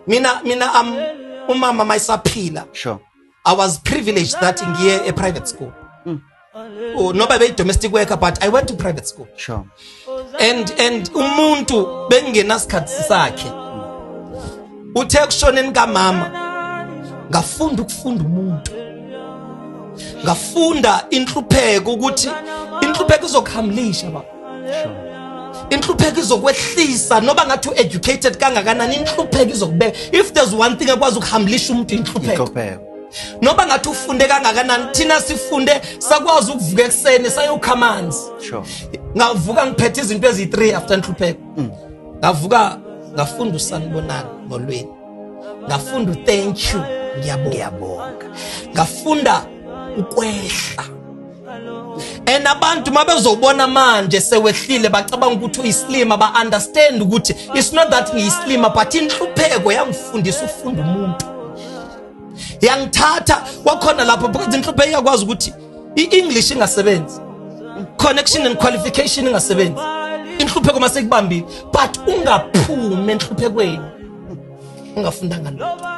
mina umama mayisaphila. Sure. I was privileged that ngiye a private school. Oh, noba be domestic worker, but I went to private school. Sure. And umuntu bengenasikhathi sakhe. Uthe kushoneni kamama ngafunda ukufunda umuntu. Ngafunda inhlupheko ukuthi inhlupheko izokhamlisha ba. Inhlupheko izokwehlisa noba ngathi educated kangakanani inhlupheko izokubeka. If there's one thing ekwazi ukuhamlisha umuntu inhlupheko. Noba ngathi ufunde kangakanani thina sifunde sakwazi ukuvuka ekseni sayokha amanzi. Sure. Ngavuka ngiphethe izinto ezi3 after inhlupheko. Ngavuka ngafunda usanibonani ngolweni. Ngafunda thank you ngiyabonga. Ngafunda ukwehla. And abantu mabezobona manje sewehlile bacabanga ukuthi uyislima ba understand ukuthi it's not that ngiyislima but inhlupheko yangifundisa ufunda umuntu. Yangithatha wakhona lapho because inhlupheko iyakwazi ukuthi iEnglish ingasebenzi. Connection and qualification ingasebenzi. Inhlupheko mase kubambile but ungaphumi enhluphekweni. Ungafundanga lo.